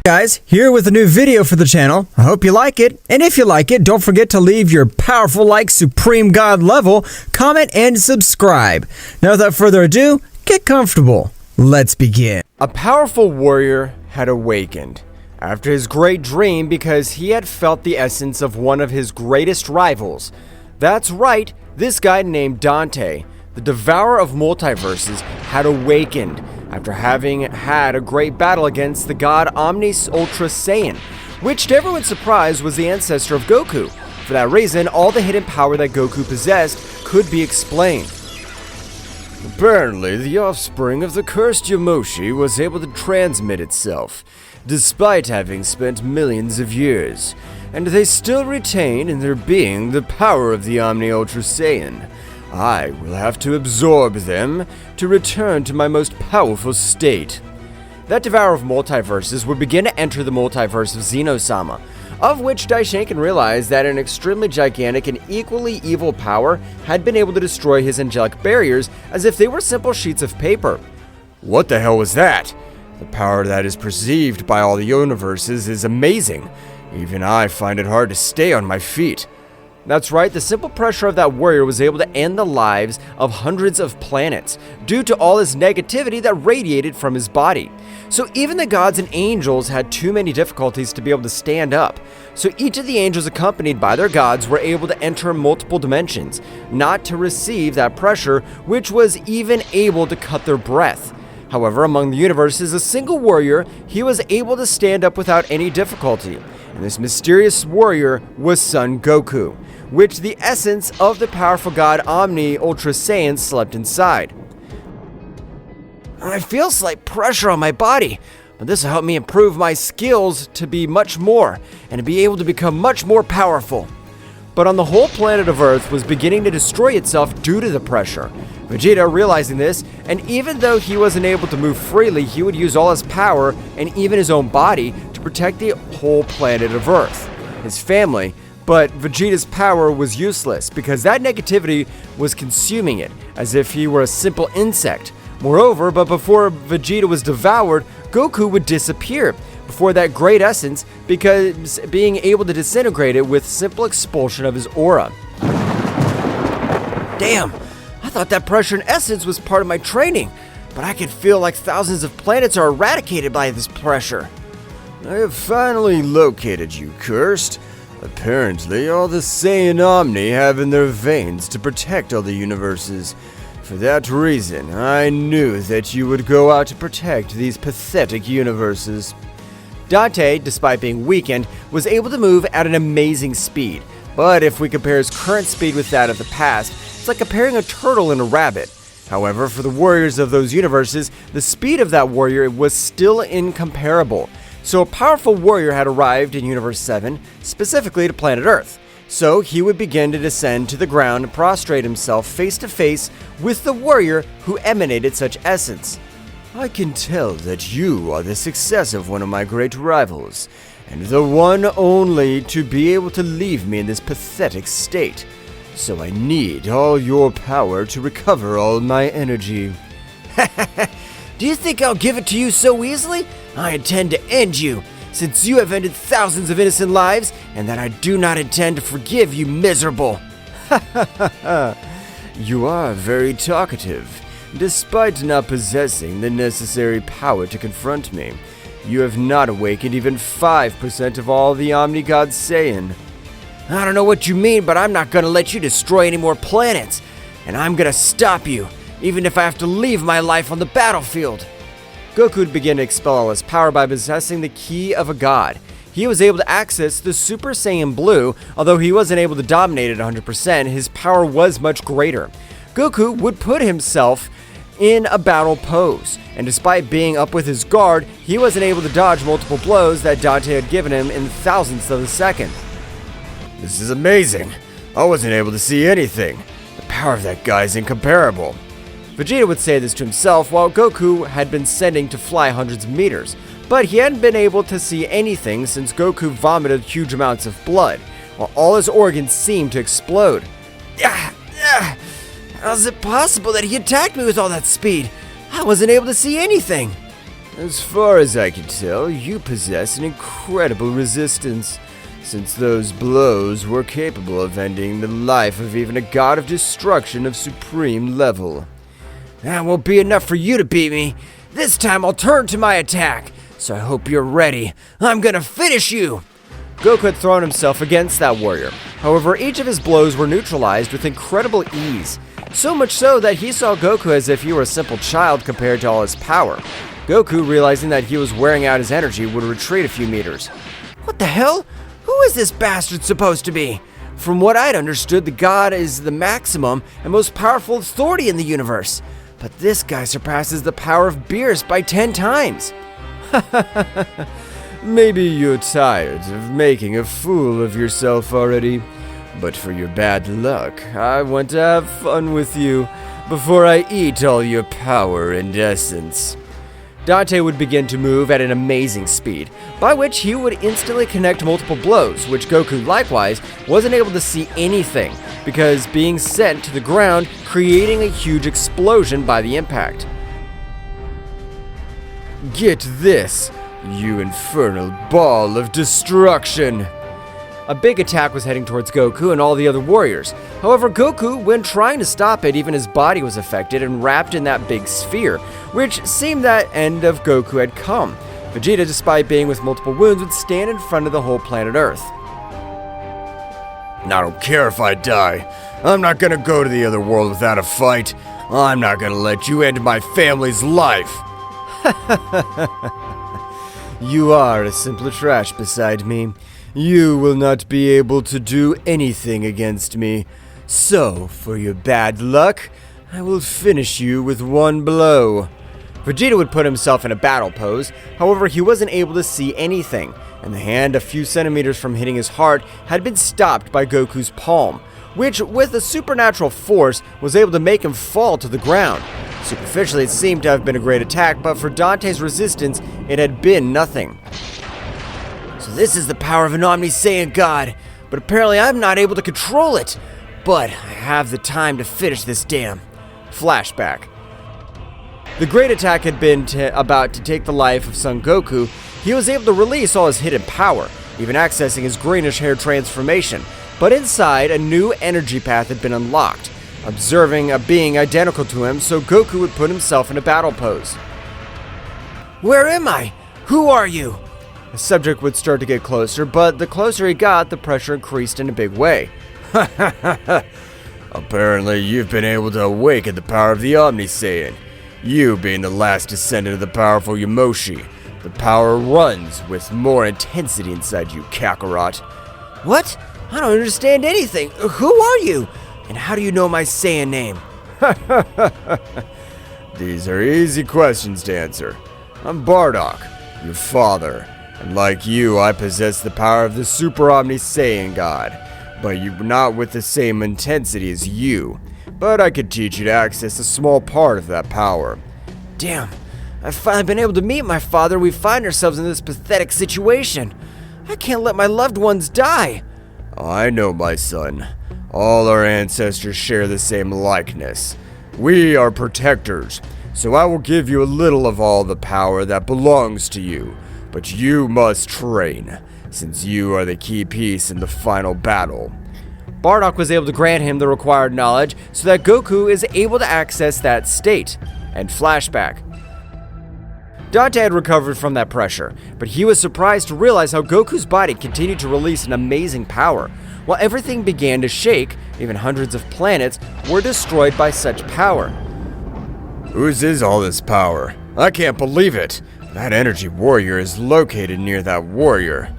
Guys, here with a new video for the channel. I hope you like it, and if you like it, don't forget to leave your powerful like Supreme God level, comment, and subscribe. Now without further ado, get comfortable. Let's begin. A powerful warrior had awakened after his great dream because he had felt the essence of one of his greatest rivals. That's right, this guy named Dante, the devourer of multiverses, had awakened after having had a great battle against the god Omnis Ultra Saiyan, which to everyone's surprise was the ancestor of Goku. For that reason, all the hidden power that Goku possessed could be explained. Apparently, the offspring of the cursed Yamoshi was able to transmit itself, despite having spent millions of years, and they still retain in their being the power of the Omni Ultra Saiyan. I will have to absorb them to return to my most powerful state. That devourer of multiverses would begin to enter the multiverse of Zeno-sama, of which Daishinkan realized that an extremely gigantic and equally evil power had been able to destroy his angelic barriers as if they were simple sheets of paper. What the hell was that? The power that is perceived by all the universes is amazing. Even I find it hard to stay on my feet. That's right, the simple pressure of that warrior was able to end the lives of hundreds of planets due to all this negativity that radiated from his body. So even the gods and angels had too many difficulties to be able to stand up. So each of the angels accompanied by their gods were able to enter multiple dimensions, not to receive that pressure, which was even able to cut their breath. However, among the universes, a single warrior, he was able to stand up without any difficulty. And this mysterious warrior was Son Goku, which the essence of the powerful god Omni Ultra Saiyan slept inside. I feel slight pressure on my body, but this will help me improve my skills to be much more, and to be able to become much more powerful. But on the whole planet of Earth was beginning to destroy itself due to the pressure. Vegeta realizing this, and even though he wasn't able to move freely, he would use all his power and even his own body to protect the whole planet of Earth, his family. But Vegeta's power was useless because that negativity was consuming it as if he were a simple insect. Moreover, but before Vegeta was devoured, Goku would disappear before that great essence because being able to disintegrate it with simple expulsion of his aura. Damn, I thought that pressure and essence was part of my training, but I could feel like thousands of planets are eradicated by this pressure. I have finally located you, Cursed. Apparently, all the Saiyan Omni have in their veins to protect all the universes. For that reason, I knew that you would go out to protect these pathetic universes. Dante, despite being weakened, was able to move at an amazing speed. But if we compare his current speed with that of the past, it's like comparing a turtle and a rabbit. However, for the warriors of those universes, the speed of that warrior was still incomparable. So a powerful warrior had arrived in Universe 7, specifically to planet Earth. So he would begin to descend to the ground and prostrate himself face to face with the warrior who emanated such essence. I can tell that you are the successor of one of my great rivals, and the one only to be able to leave me in this pathetic state. So I need all your power to recover all my energy. Do you think I'll give it to you so easily? I intend to end you, since you have ended thousands of innocent lives, and that I do not intend to forgive you, miserable. You are very talkative. Despite not possessing the necessary power to confront me, you have not awakened even 5% of all the Omni-God Saiyan. I don't know what you mean, but I'm not gonna let you destroy any more planets, and I'm gonna stop you, even if I have to leave my life on the battlefield. Goku would begin to expel all his power by possessing the key of a god. He was able to access the Super Saiyan Blue, although he wasn't able to dominate it 100%, his power was much greater. Goku would put himself in a battle pose, and despite being up with his guard, he wasn't able to dodge multiple blows that Dante had given him in thousandths of a second. This is amazing. I wasn't able to see anything. The power of that guy is incomparable. Vegeta would say this to himself while Goku had been sending to fly hundreds of meters, but he hadn't been able to see anything since Goku vomited huge amounts of blood, while all his organs seemed to explode. How is it possible that he attacked me with all that speed? I wasn't able to see anything. As far as I can tell, you possess an incredible resistance, since those blows were capable of ending the life of even a god of destruction of supreme level. That won't be enough for you to beat me. This time I'll turn to my attack, so I hope you're ready. I'm gonna finish you! Goku had thrown himself against that warrior. However, each of his blows were neutralized with incredible ease. So much so that he saw Goku as if he were a simple child compared to all his power. Goku, realizing that he was wearing out his energy, would retreat a few meters. What the hell? Who is this bastard supposed to be? From what I'd understood, the god is the maximum and most powerful authority in the universe. But this guy surpasses the power of Beerus by 10 times. Maybe you're tired of making a fool of yourself already. But for your bad luck, I want to have fun with you before I eat all your power and essence. Dante would begin to move at an amazing speed, by which he would instantly connect multiple blows, which Goku likewise wasn't able to see anything, because being sent to the ground, creating a huge explosion by the impact. Get this, you infernal ball of destruction! A big attack was heading towards Goku and all the other warriors. However, Goku, when trying to stop it, even his body was affected and wrapped in that big sphere, which seemed that end of Goku had come. Vegeta, despite being with multiple wounds, would stand in front of the whole planet Earth. I don't care if I die. I'm not gonna go to the other world without a fight. I'm not gonna let you end my family's life. You are a simple trash beside me. You will not be able to do anything against me. So, for your bad luck, I will finish you with one blow. Vegeta would put himself in a battle pose, however he wasn't able to see anything, and the hand a few centimeters from hitting his heart had been stopped by Goku's palm, which with a supernatural force was able to make him fall to the ground. Superficially it seemed to have been a great attack, but for Dante's resistance it had been nothing. So this is the power of an Omni-Saiyan god, but apparently I'm not able to control it. But I have the time to finish this dam. Flashback. The great attack had been about to take the life of Son Goku. He was able to release all his hidden power, even accessing his greenish hair transformation. But inside, a new energy path had been unlocked, observing a being identical to him, so Goku would put himself in a battle pose. Where am I? Who are you? The subject would start to get closer, but the closer he got, the pressure increased in a big way. Apparently, you've been able to awaken the power of the Omni-Saiyan. You being the last descendant of the powerful Yamoshi. The power runs with more intensity inside you, Kakarot. What? I don't understand anything. Who are you? And how do you know my Saiyan name? These are easy questions to answer. I'm Bardock, your father. And like you, I possess the power of the Super Omni-Saiyan God. But not with the same intensity as you. But I could teach you to access a small part of that power. Damn, I've finally been able to meet my father. We find ourselves in this pathetic situation. I can't let my loved ones die. I know, my son. All our ancestors share the same likeness. We are protectors, so I will give you a little of all the power that belongs to you. But you must train, since you are the key piece in the final battle. Bardock was able to grant him the required knowledge so that Goku is able to access that state. And flashback. Dante had recovered from that pressure, but he was surprised to realize how Goku's body continued to release an amazing power. While everything began to shake, even hundreds of planets were destroyed by such power. Whose is all this power? I can't believe it. That energy warrior is located near that warrior.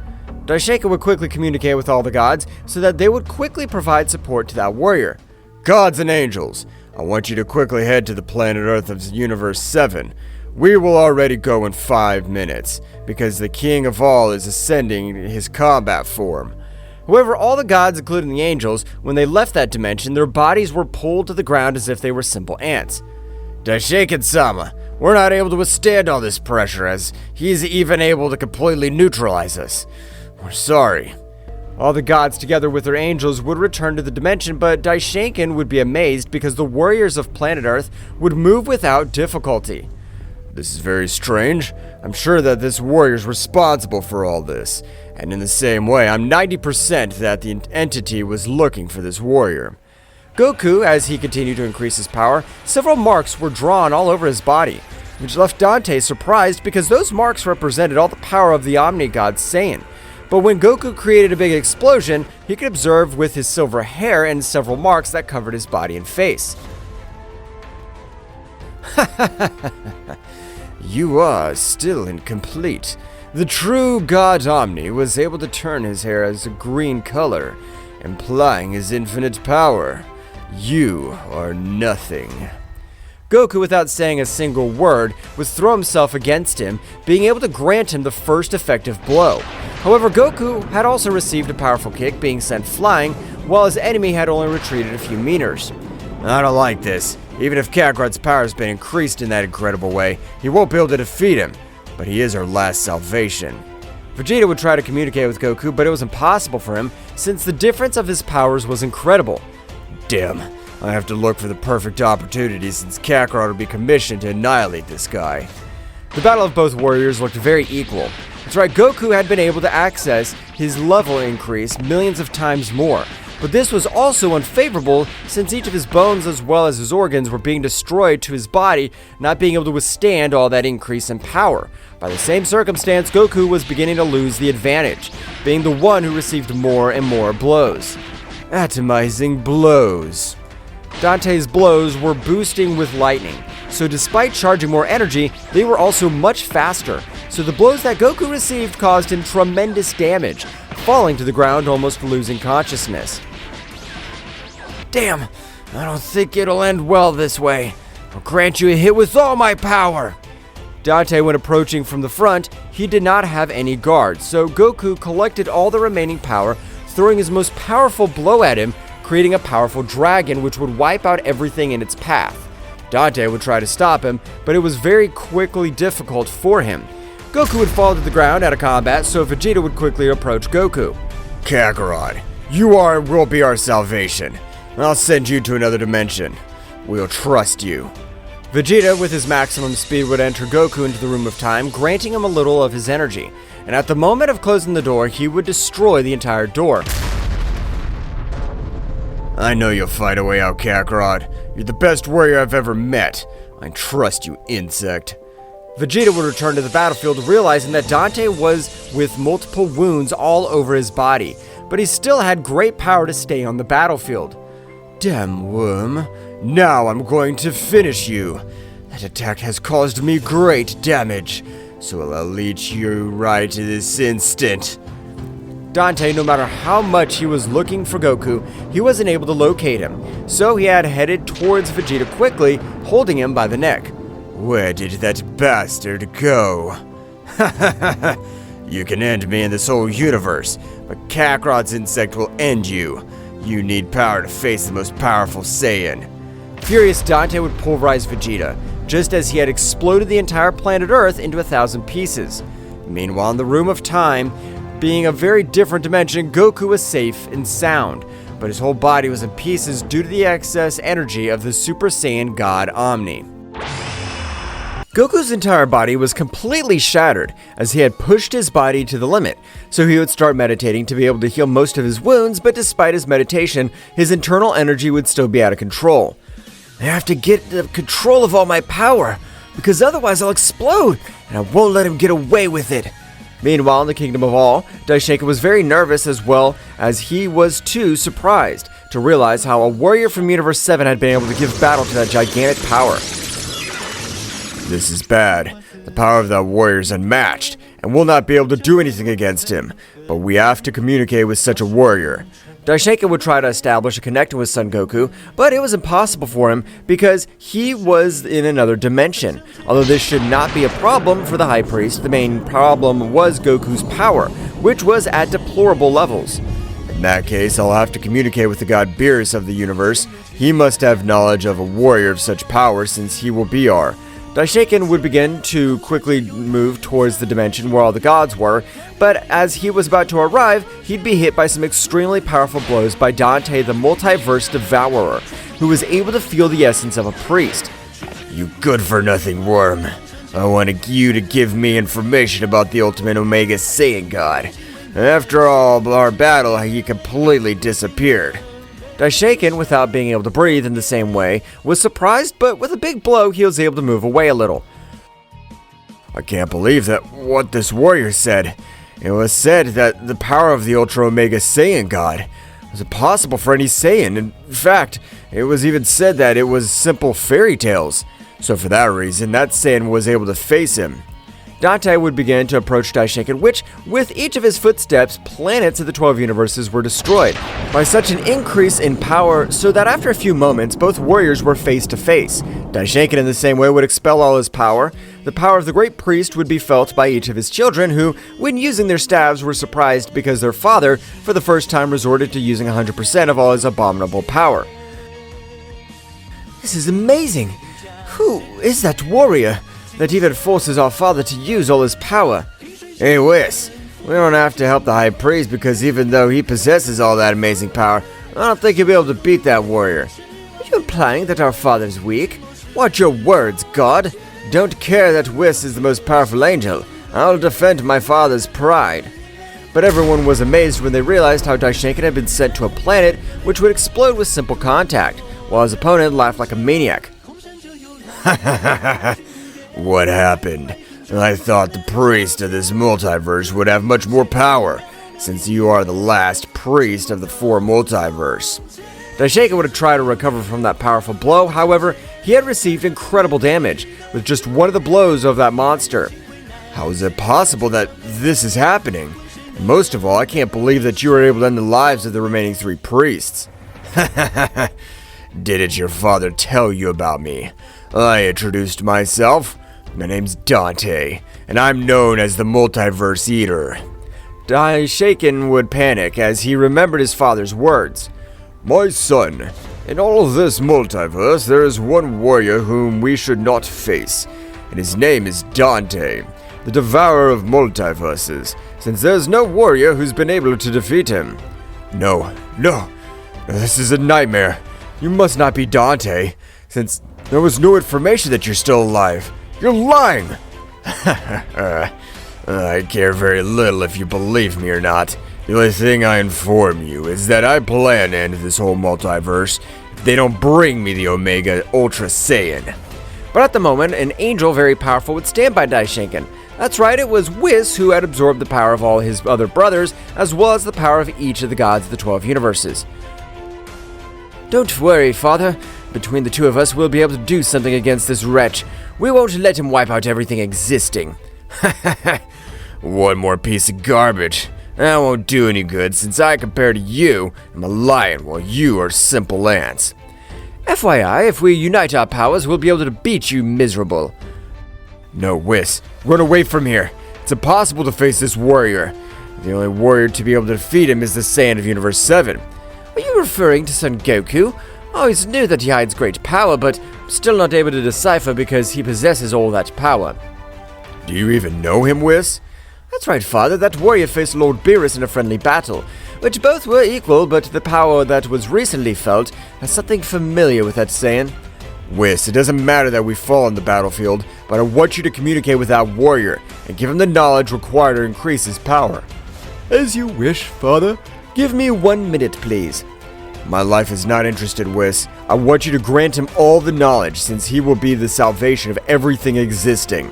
Daishinka would quickly communicate with all the gods so that they would quickly provide support to that warrior. Gods and angels, I want you to quickly head to the planet Earth of Universe 7. We will already go in 5 minutes, because the King of All is ascending his combat form. However, all the gods, including the angels, when they left that dimension, their bodies were pulled to the ground as if they were simple ants. Daishinka-sama, we're not able to withstand all this pressure, as he's even able to completely neutralize us. We're sorry. All the gods, together with their angels, would return to the dimension, but Daishinkan would be amazed because the warriors of planet Earth would move without difficulty. This is very strange. I'm sure that this warrior's responsible for all this. And in the same way, I'm 90% that the entity was looking for this warrior. Goku, as he continued to increase his power, several marks were drawn all over his body, which left Dante surprised because those marks represented all the power of the Omni-God Saiyan. But when Goku created a big explosion, he could observe with his silver hair and several marks that covered his body and face. You are still incomplete. The true God Omni was able to turn his hair as a green color, implying his infinite power. You are nothing. Goku, without saying a single word, would throw himself against him, being able to grant him the first effective blow. However, Goku had also received a powerful kick, being sent flying, while his enemy had only retreated a few meters. I don't like this. Even if Kakarot's power has been increased in that incredible way, he won't be able to defeat him. But he is our last salvation. Vegeta would try to communicate with Goku, but it was impossible for him, since the difference of his powers was incredible. Damn, I have to look for the perfect opportunity since Kakarot will be commissioned to annihilate this guy. The battle of both warriors looked very equal. That's right, Goku had been able to access his level increase millions of times more. But this was also unfavorable since each of his bones as well as his organs were being destroyed to his body, not being able to withstand all that increase in power. By the same circumstance, Goku was beginning to lose the advantage, being the one who received more and more blows. Atomizing blows. Dante's blows were boosting with lightning, so despite charging more energy, they were also much faster. So the blows that Goku received caused him tremendous damage, falling to the ground, almost losing consciousness. Damn, I don't think it'll end well this way. I'll grant you a hit with all my power. Dante, when approaching from the front, he did not have any guard, so Goku collected all the remaining power, throwing his most powerful blow at him, creating a powerful dragon which would wipe out everything in its path. Dante would try to stop him, but it was very quickly difficult for him. Goku would fall to the ground out of combat, so Vegeta would quickly approach Goku. Kakarot, you are and will be our salvation. I'll send you to another dimension. We'll trust you. Vegeta, with his maximum speed, would enter Goku into the Room of Time, granting him a little of his energy. And at the moment of closing the door, he would destroy the entire door. I know you'll fight a way out, Kakarot. You're the best warrior I've ever met. I trust you, insect. Vegeta would return to the battlefield, realizing that Dante was with multiple wounds all over his body, but he still had great power to stay on the battlefield. Damn worm. Now I'm going to finish you. That attack has caused me great damage, so I'll leech you right this instant. Dante, no matter how much he was looking for Goku, he wasn't able to locate him, so he had headed towards Vegeta quickly, holding him by the neck. Where did that bastard go? You can end me in this whole universe, but Kakarot's insect will end you. You need power to face the most powerful Saiyan. Furious, Dante would pulverize Vegeta, just as he had exploded the entire planet Earth into 1,000 pieces. Meanwhile, in the Room of Time, being a very different dimension, Goku was safe and sound, but his whole body was in pieces due to the excess energy of the Super Saiyan God Omni. Goku's entire body was completely shattered as he had pushed his body to the limit, so he would start meditating to be able to heal most of his wounds, but despite his meditation, his internal energy would still be out of control. I have to get the control of all my power, because otherwise I'll explode, and I won't let him get away with it. Meanwhile, in the Kingdom of All, Daishenka was very nervous as well as he was too surprised to realize how a warrior from Universe 7 had been able to give battle to that gigantic power. This is bad. The power of that warrior is unmatched, and we'll not be able to do anything against him. But we have to communicate with such a warrior. Daishenka would try to establish a connection with Son Goku, but it was impossible for him because he was in another dimension. Although this should not be a problem for the High Priest, the main problem was Goku's power, which was at deplorable levels. In that case, I'll have to communicate with the god Beerus of the universe. He must have knowledge of a warrior of such power since he will be our. Daishenka would begin to quickly move towards the dimension where all the gods were, but as he was about to arrive, he'd be hit by some extremely powerful blows by Dante, the multiverse devourer, who was able to feel the essence of a priest. You good-for-nothing worm. I wanted you to give me information about the ultimate Omega Saiyan God. After all our battle, he completely disappeared. Daishaken, without being able to breathe in the same way, was surprised, but with a big blow, he was able to move away a little. I can't believe that what this warrior said. It was said that the power of the Ultra Omega Saiyan God was impossible for any Saiyan. In fact, it was even said that it was simple fairy tales. So for that reason, that Saiyan was able to face him. Dante would begin to approach Daishaken, which, with each of his footsteps, planets of the 12 universes were destroyed by such an increase in power so that after a few moments, both warriors were face to face. Daishaken in the same way would expel all his power. The power of the great priest would be felt by each of his children who, when using their staves, were surprised because their father, for the first time, resorted to using 100% of all his abominable power. This is amazing. Who is that warrior that even forces our father to use all his power? Hey, Whis, we don't have to help the High Priest because even though he possesses all that amazing power, I don't think he'll be able to beat that warrior. Are you implying that our father's weak? Watch your words, God. Don't care that Whis is the most powerful angel. I'll defend my father's pride. But everyone was amazed when they realized how Daishaken had been sent to a planet which would explode with simple contact, while his opponent laughed like a maniac. What happened? I thought the priest of this multiverse would have much more power, since you are the last priest of the 4 multiverse. Daishaken would have tried to recover from that powerful blow, however, he had received incredible damage with just one of the blows of that monster. How is it possible that this is happening? Most of all, I can't believe that you were able to end the lives of the remaining 3 priests. Didn't your father tell you about me? I introduced myself. My name's Dante, and I'm known as the Multiverse Eater. Daishaken would panic as he remembered his father's words. My son, in all of this multiverse, there is one warrior whom we should not face, and his name is Dante, the devourer of multiverses, since there's no warrior who's been able to defeat him. No, this is a nightmare. You must not be Dante, since there was no information that you're still alive. You're lying! I care very little if you believe me or not. The only thing I inform you is that I plan to end this whole multiverse if they don't bring me the Omega Ultra Saiyan. But at the moment, an angel very powerful would stand by Daishaken. That's right, it was Whis who had absorbed the power of all his other brothers, as well as the power of each of the gods of the 12 universes. Don't worry, father. Between the two of us, we'll be able to do something against this wretch. We won't let him wipe out everything existing. One more piece of garbage. That won't do any good, since I, compared to you, am a lion while you are simple ants. FYI, if we unite our powers, we'll be able to beat you, miserable. No, Whis. Run away from here. It's impossible to face this warrior. The only warrior to be able to defeat him is the Saiyan of Universe 7. Are you referring to Son Goku? I always knew that he hides great power, but still not able to decipher because he possesses all that power. Do you even know him, Whis? That's right, father. That warrior faced Lord Beerus in a friendly battle, which both were equal, but the power that was recently felt has something familiar with that Saiyan. Whis, it doesn't matter that we fall on the battlefield, but I want you to communicate with that warrior and give him the knowledge required to increase his power. As you wish, father. Give me 1 minute, please. My life is not interested, Whis. I want you to grant him all the knowledge, since he will be the salvation of everything existing.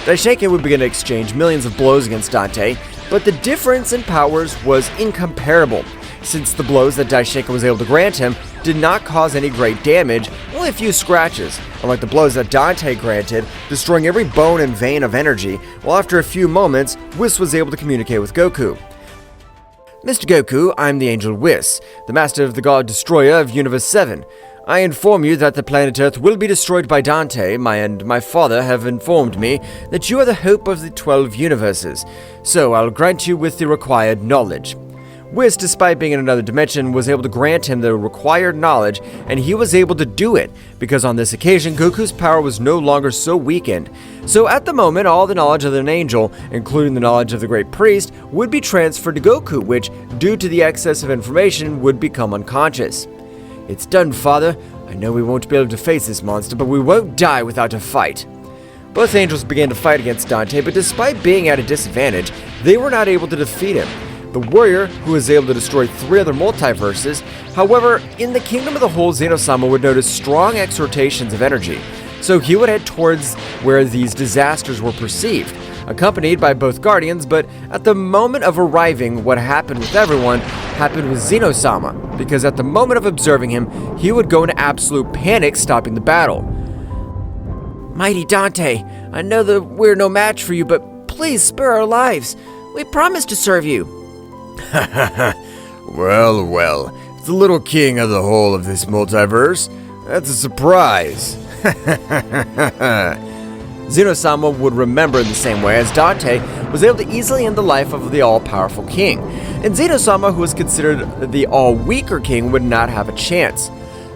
Daishaken would begin to exchange millions of blows against Dante, but the difference in powers was incomparable, since the blows that Daishaken was able to grant him did not cause any great damage, only a few scratches, unlike the blows that Dante granted, destroying every bone and vein of energy, while after a few moments, Whis was able to communicate with Goku. Mr. Goku, I'm the Angel Whis, the Master of the God Destroyer of Universe 7. I inform you that the planet Earth will be destroyed by Dante. My father have informed me that you are the hope of the 12 universes, so I'll grant you with the required knowledge. Whis, despite being in another dimension, was able to grant him the required knowledge, and he was able to do it, because on this occasion, Goku's power was no longer so weakened. So at the moment, all the knowledge of an angel, including the knowledge of the Great Priest, would be transferred to Goku, which, due to the excess of information, would become unconscious. It's done, father. I know we won't be able to face this monster, but we won't die without a fight. Both angels began to fight against Dante, but despite being at a disadvantage, they were not able to defeat him. The warrior, who was able to destroy 3 other multiverses, however, in the Kingdom of the Whole, Zeno-sama would notice strong exhortations of energy, so he would head towards where these disasters were perceived, accompanied by both guardians, but at the moment of arriving, what happened with everyone happened with Zeno-sama, because at the moment of observing him, he would go into absolute panic, stopping the battle. Mighty Dante, I know that we're no match for you, but please spare our lives. We promise to serve you. Well, it's the little king of the whole of this multiverse. That's a surprise. Zeno-sama would remember in the same way, as Dante was able to easily end the life of the all-powerful king, and Zeno-sama, who was considered the all-weaker king, would not have a chance.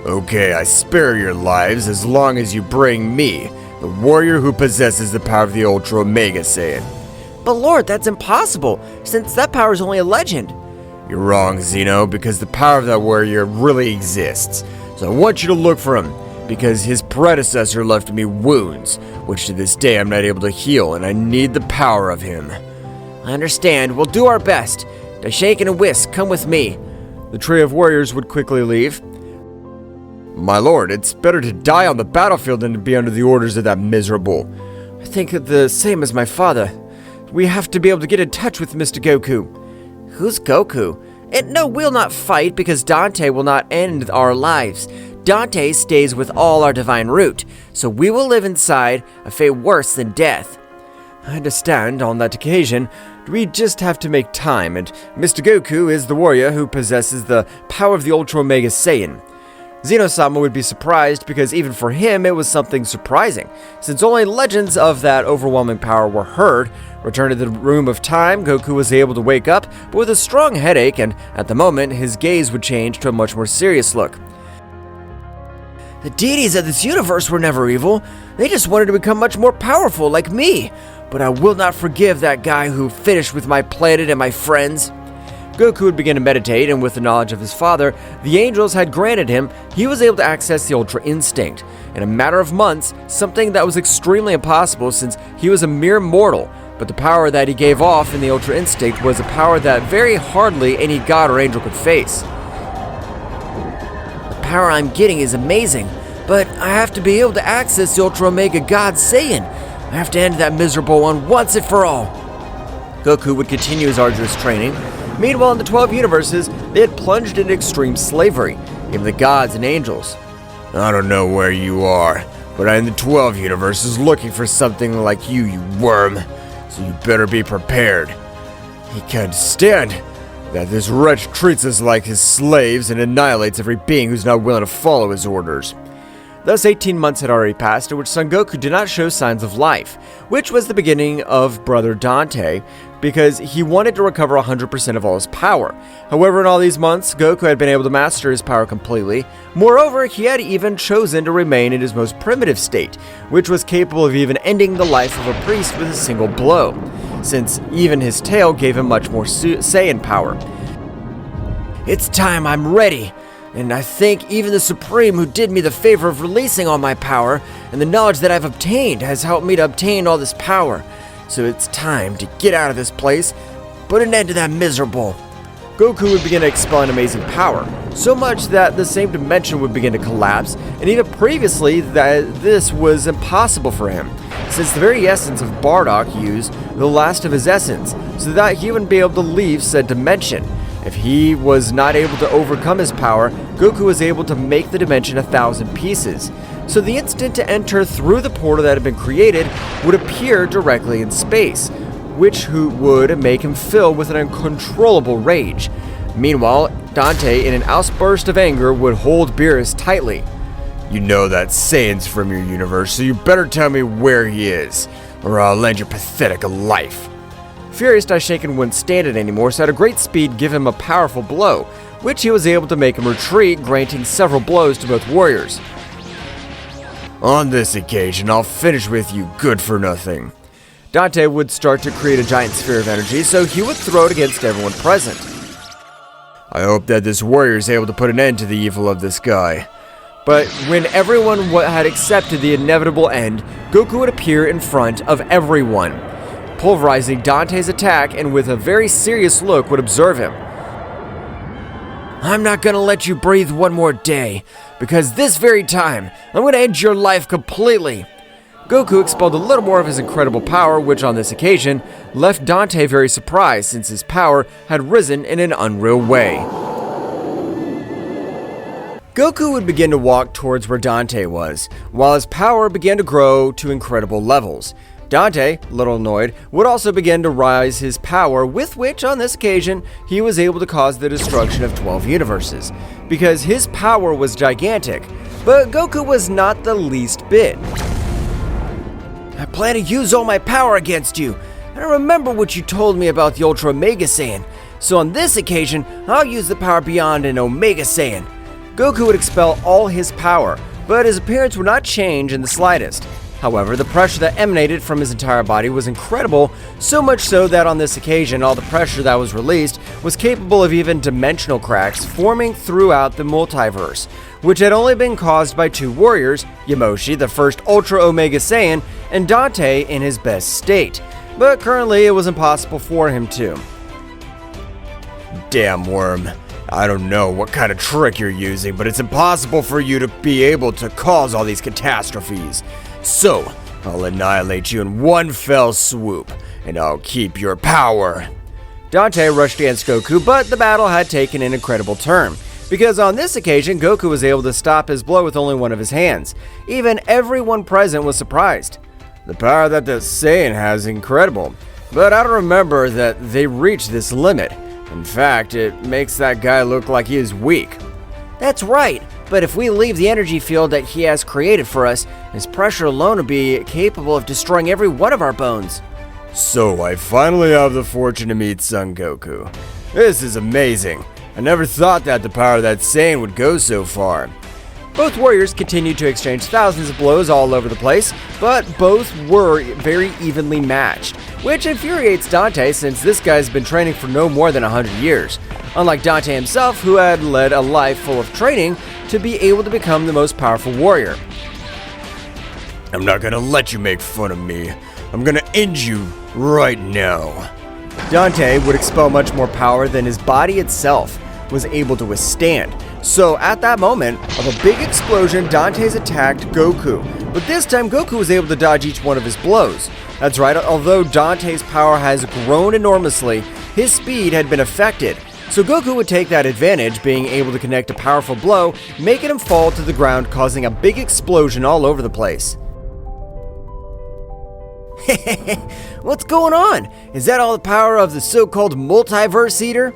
Okay, I spare your lives as long as you bring me, the warrior who possesses the power of the Ultra Omega Saiyan. But Lord, that's impossible, since that power is only a legend. You're wrong, Zeno, because the power of that warrior really exists. So I want you to look for him, because his predecessor left me wounds, which to this day I'm not able to heal, and I need the power of him. I understand. We'll do our best. Daishaken and Whis, come with me. The trio of warriors would quickly leave. My lord, it's better to die on the battlefield than to be under the orders of that miserable. I think the same as my father. We have to be able to get in touch with Mr. Goku. Who's Goku? And no, we'll not fight because Dante will not end our lives. Dante stays with all our divine root, so we will live inside a fate worse than death. I understand on that occasion. We just have to make time, and Mr. Goku is the warrior who possesses the power of the Ultra Omega Saiyan. Zeno-sama would be surprised because even for him it was something surprising, since only legends of that overwhelming power were heard. Returned to the room of time, Goku was able to wake up, but with a strong headache, and at the moment his gaze would change to a much more serious look. The deities of this universe were never evil. They just wanted to become much more powerful like me. But I will not forgive that guy who finished with my planet and my friends. Goku would begin to meditate, and with the knowledge of his father, the angels had granted him, he was able to access the Ultra Instinct. In a matter of months, something that was extremely impossible since he was a mere mortal, but the power that he gave off in the Ultra Instinct was a power that very hardly any god or angel could face. The power I'm getting is amazing, but I have to be able to access the Ultra Omega God Saiyan. I have to end that miserable one once and for all. Goku would continue his arduous training. Meanwhile, in the 12 universes, they had plunged into extreme slavery, even the gods and angels. I don't know where you are, but I'm in the 12 universes looking for something like you worm. So you better be prepared. He can't stand that this wretch treats us like his slaves and annihilates every being who's not willing to follow his orders. Thus, 18 months had already passed in which Son Goku did not show signs of life, which was the beginning of Brother Dante, because he wanted to recover 100% of all his power. However, in all these months, Goku had been able to master his power completely. Moreover, he had even chosen to remain in his most primitive state, which was capable of even ending the life of a priest with a single blow, since even his tail gave him much more Saiyan power. It's time, I'm ready. And I think even the Supreme who did me the favor of releasing all my power and the knowledge that I've obtained has helped me to obtain all this power. So it's time to get out of this place, put an end to that miserable. Goku would begin to expel an amazing power, so much that the same dimension would begin to collapse, and even previously that this was impossible for him, since the very essence of Bardock used the last of his essence, so that he wouldn't be able to leave said dimension. If he was not able to overcome his power, Goku was able to make the dimension 1,000 pieces. So the instant to enter through the portal that had been created would appear directly in space, which would make him fill with an uncontrollable rage. Meanwhile, Dante, in an outburst of anger, would hold Beerus tightly. You know that Saiyan's from your universe, so you better tell me where he is, or I'll end your pathetic life. Furious, Daishaken wouldn't stand it anymore, so at a great speed give him a powerful blow, which he was able to make him retreat, granting several blows to both warriors. On this occasion, I'll finish with you good for nothing. Dante would start to create a giant sphere of energy, so he would throw it against everyone present. I hope that this warrior is able to put an end to the evil of this guy. But when everyone had accepted the inevitable end, Goku would appear in front of everyone, pulverizing Dante's attack, and with a very serious look would observe him. I'm not gonna let you breathe one more day, because this very time, I'm gonna end your life completely. Goku expelled a little more of his incredible power, which on this occasion left Dante very surprised since his power had risen in an unreal way. Goku would begin to walk towards where Dante was, while his power began to grow to incredible levels. Dante, a little annoyed, would also begin to rise his power, with which, on this occasion, he was able to cause the destruction of 12 universes, because his power was gigantic, but Goku was not the least bit. I plan to use all my power against you. I remember what you told me about the Ultra Omega Saiyan, so on this occasion, I'll use the power beyond an Omega Saiyan. Goku would expel all his power, but his appearance would not change in the slightest. However, the pressure that emanated from his entire body was incredible, so much so that on this occasion, all the pressure that was released was capable of even dimensional cracks forming throughout the multiverse, which had only been caused by two warriors, Yamoshi, the first Ultra Omega Saiyan, and Dante in his best state. But currently, it was impossible for him to. Damn worm. I don't know what kind of trick you're using, but it's impossible for you to be able to cause all these catastrophes. So, I'll annihilate you in one fell swoop, and I'll keep your power. Dante rushed against Goku, but the battle had taken an incredible turn, because on this occasion, Goku was able to stop his blow with only one of his hands. Even everyone present was surprised. The power that the Saiyan has is incredible, but I don't remember that they reached this limit. In fact, it makes that guy look like he is weak. That's right, but if we leave the energy field that he has created for us, his pressure alone will be capable of destroying every one of our bones. So I finally have the fortune to meet Son Goku. This is amazing. I never thought that the power of that Saiyan would go so far. Both warriors continued to exchange thousands of blows all over the place, but both were very evenly matched, which infuriates Dante since this guy's been training for no more than 100 years. Unlike Dante himself, who had led a life full of training to be able to become the most powerful warrior. I'm not gonna let you make fun of me. I'm gonna end you right now. Dante would expel much more power than his body itself was able to withstand. So at that moment of a big explosion, Dante's attacked Goku. But this time, Goku was able to dodge each one of his blows. That's right, although Dante's power has grown enormously, his speed had been affected. So Goku would take that advantage, being able to connect a powerful blow, making him fall to the ground, causing a big explosion all over the place. What's going on? Is that all the power of the so-called multiverse eater?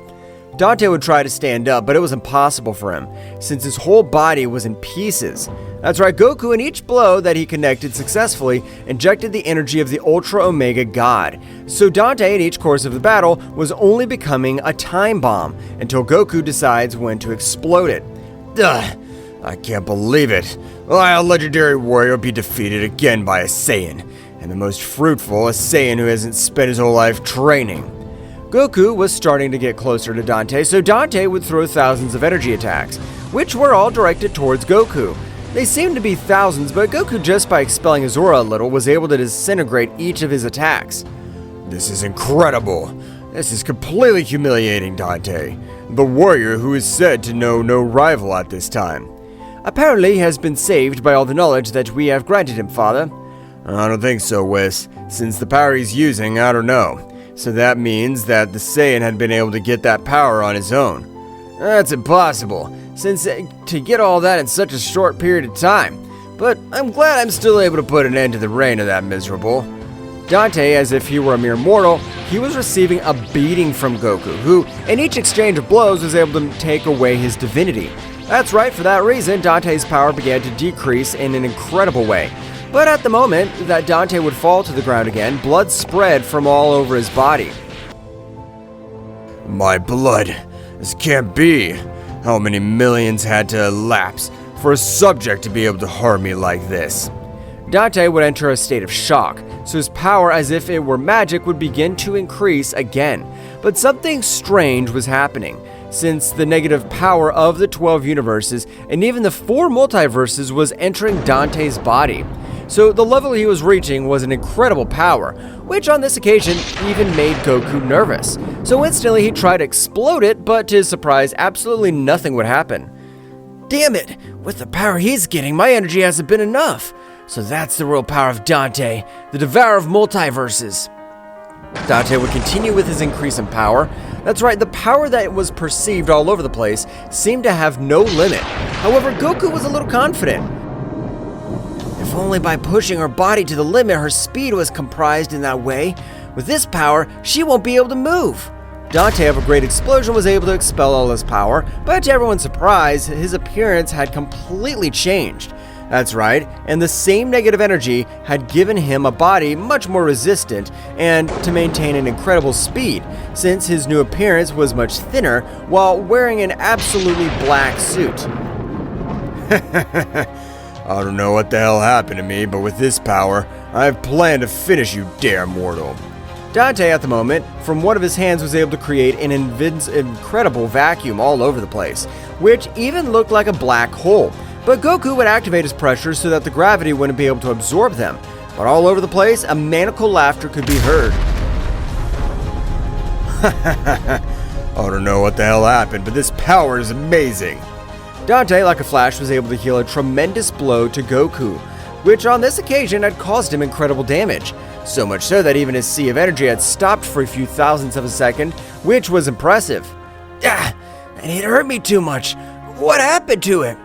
Dante would try to stand up, but it was impossible for him, since his whole body was in pieces. That's right, Goku in each blow that he connected successfully injected the energy of the Ultra Omega God. So Dante in each course of the battle was only becoming a time bomb, until Goku decides when to explode it. Ugh, I can't believe it. I'll legendary warrior be defeated again by a Saiyan, and the most fruitful, a Saiyan who hasn't spent his whole life training. Goku was starting to get closer to Dante, so Dante would throw thousands of energy attacks, which were all directed towards Goku. They seemed to be thousands, but Goku, just by expelling his aura a little, was able to disintegrate each of his attacks. This is incredible. This is completely humiliating Dante, the warrior who is said to know no rival at this time. Apparently he has been saved by all the knowledge that we have granted him, Father. I don't think so, Whis. Since the power he's using, I don't know. So that means that the Saiyan had been able to get that power on his own. That's impossible, since to get all that in such a short period of time. But I'm glad I'm still able to put an end to the reign of that miserable. Dante, as if he were a mere mortal, he was receiving a beating from Goku, who, in each exchange of blows, was able to take away his divinity. That's right, for that reason, Dante's power began to decrease in an incredible way. But at the moment that Dante would fall to the ground again, blood spread from all over his body. My blood. This can't be. How many millions had to elapse for a subject to be able to harm me like this? Dante would enter a state of shock, so his power, as if it were magic, would begin to increase again. But something strange was happening, since the negative power of the 12 universes and even the 4 multiverses was entering Dante's body. So the level he was reaching was an incredible power, which on this occasion even made Goku nervous. So instantly he tried to explode it, but to his surprise, absolutely nothing would happen. Damn it! With the power he's getting, my energy hasn't been enough. So that's the real power of Dante, the devourer of multiverses. Dante would continue with his increase in power. That's right, the power that was perceived all over the place seemed to have no limit. However, Goku was a little confident. If only by pushing her body to the limit her speed was comprised in that way. With this power, she won't be able to move. Dante, of a great explosion, was able to expel all his power, but to everyone's surprise, his appearance had completely changed. That's right, and the same negative energy had given him a body much more resistant and to maintain an incredible speed, since his new appearance was much thinner while wearing an absolutely black suit. I don't know what the hell happened to me, but with this power, I have planned to finish you, dare mortal. Dante, at the moment, from one of his hands was able to create an incredible vacuum all over the place, which even looked like a black hole. But Goku would activate his pressures so that the gravity wouldn't be able to absorb them. But all over the place, a maniacal laughter could be heard. I don't know what the hell happened, but this power is amazing. Dante, like a flash, was able to heal a tremendous blow to Goku, which on this occasion had caused him incredible damage. So much so that even his sea of energy had stopped for a few thousandths of a second, which was impressive. Ah, and it hurt me too much. What happened to it?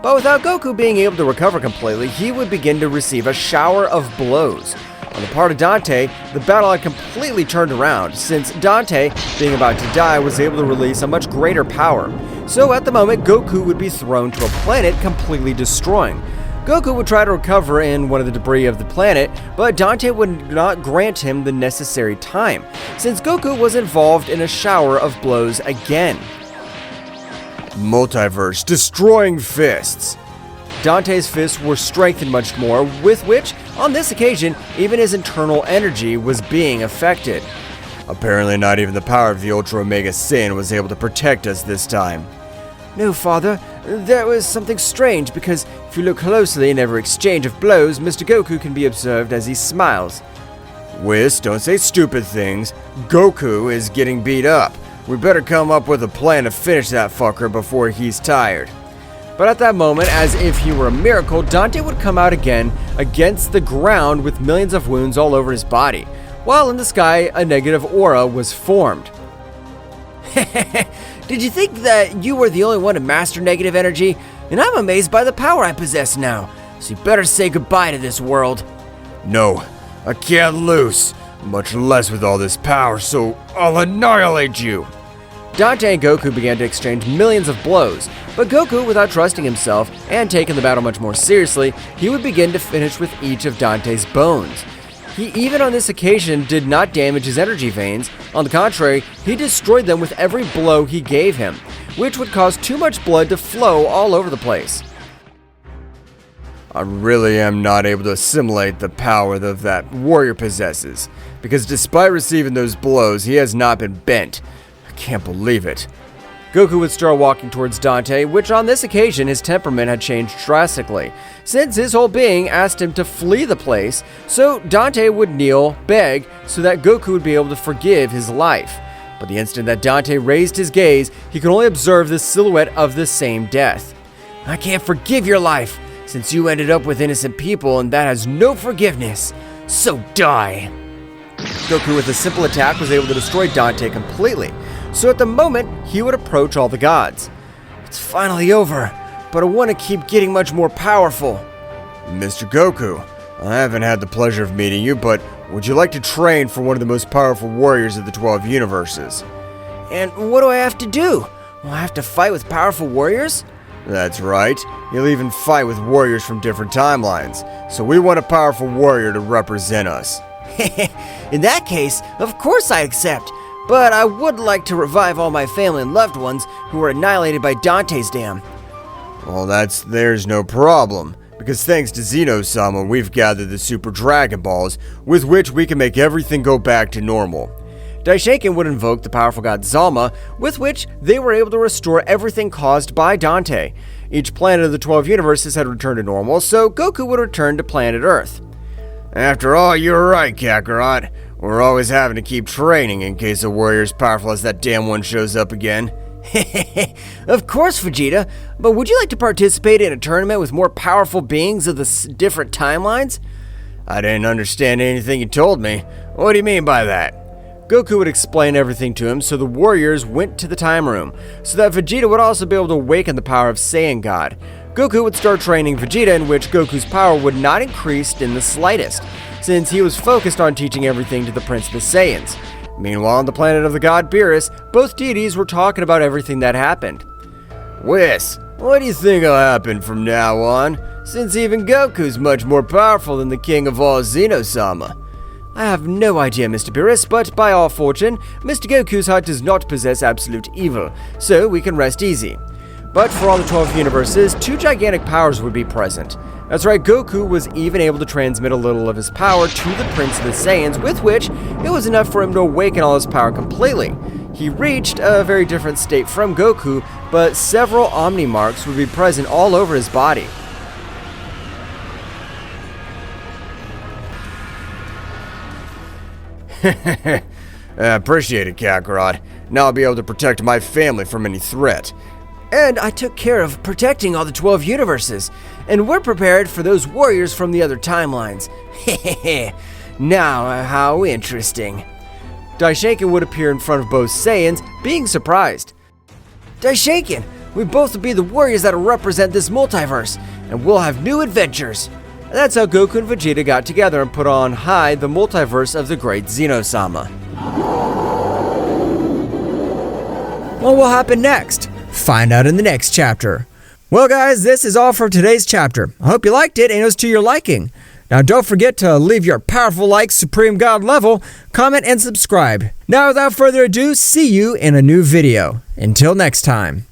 But without Goku being able to recover completely, he would begin to receive a shower of blows. On the part of Dante, the battle had completely turned around, since Dante, being about to die, was able to release a much greater power. So at the moment, Goku would be thrown to a planet, completely destroying. Goku would try to recover in one of the debris of the planet, but Dante would not grant him the necessary time, since Goku was involved in a shower of blows again. Multiverse, destroying fists. Dante's fists were strengthened much more, with which, on this occasion, even his internal energy was being affected. Apparently not even the power of the Ultra Omega Saiyan was able to protect us this time. No, Father, there was something strange, because if you look closely in every exchange of blows, Mr. Goku can be observed as he smiles. Whis, don't say stupid things. Goku is getting beat up. We better come up with a plan to finish that fucker before he's tired. But at that moment, as if he were a miracle, Dante would come out again against the ground with millions of wounds all over his body, while in the sky a negative aura was formed. Did you think that you were the only one to master negative energy? And I'm amazed by the power I possess now, so you better say goodbye to this world. No, I can't lose, much less with all this power, so I'll annihilate you. Dante and Goku began to exchange millions of blows, but Goku, without trusting himself and taking the battle much more seriously, he would begin to finish with each of Dante's bones. He even on this occasion did not damage his energy veins. On the contrary, he destroyed them with every blow he gave him, which would cause too much blood to flow all over the place. I really am not able to assimilate the power that warrior possesses, because despite receiving those blows, he has not been bent. I can't believe it. Goku would start walking towards Dante, which on this occasion his temperament had changed drastically, since his whole being asked him to flee the place, so Dante would kneel, beg, so that Goku would be able to forgive his life. But the instant that Dante raised his gaze, he could only observe the silhouette of the same death. I can't forgive your life, since you ended up with innocent people and that has no forgiveness. So die! Goku with a simple attack was able to destroy Dante completely, so at the moment he would approach all the gods. It's finally over, but I want to keep getting much more powerful. Mr. Goku, I haven't had the pleasure of meeting you, but would you like to train for one of the most powerful warriors of the 12 universes? And what do I have to do? Will I have to fight with powerful warriors? That's right. You'll even fight with warriors from different timelines, so we want a powerful warrior to represent us. In that case, of course I accept. But I would like to revive all my family and loved ones who were annihilated by Dante's dam. Well, there's no problem, because thanks to Zeno-sama, we've gathered the Super Dragon Balls, with which we can make everything go back to normal. Daishinkan would invoke the powerful god Zama, with which they were able to restore everything caused by Dante. Each planet of the 12 universes had returned to normal, so Goku would return to planet Earth. After all, you're right, Kakarot. We're always having to keep training in case a warrior as powerful as that damn one shows up again. Of course, Vegeta, but would you like to participate in a tournament with more powerful beings of the different timelines? I didn't understand anything you told me. What do you mean by that? Goku would explain everything to him, so the warriors went to the time room, so that Vegeta would also be able to awaken the power of Saiyan God. Goku would start training Vegeta, in which Goku's power would not increase in the slightest, since he was focused on teaching everything to the Prince of the Saiyans. Meanwhile, on the planet of the god Beerus, both deities were talking about everything that happened. Whis, what do you think will happen from now on, since even Goku's much more powerful than the king of all Zeno-sama? I have no idea, Mr. Beerus, but by all fortune, Mr. Goku's heart does not possess absolute evil, so we can rest easy. But for all the 12 universes, 2 gigantic powers would be present. That's right, Goku was even able to transmit a little of his power to the Prince of the Saiyans, with which it was enough for him to awaken all his power completely. He reached a very different state from Goku, but several Omni marks would be present all over his body. I appreciate it, Kakarot. Now I'll be able to protect my family from any threat. And I took care of protecting all the 12 universes, and we're prepared for those warriors from the other timelines. Hehehe. Now, how interesting. Daishinkan would appear in front of both Saiyans, being surprised. Daishinkan, we both will be the warriors that will represent this multiverse, and we'll have new adventures. And that's how Goku and Vegeta got together and put on high the multiverse of the great Zeno-sama. What will happen next? Find out in the next chapter. Well guys, this is all for today's chapter. I hope you liked it and it was to your liking. Now don't forget to leave your powerful like Supreme God level, comment and subscribe. Now without further ado, see you in a new video. Until next time.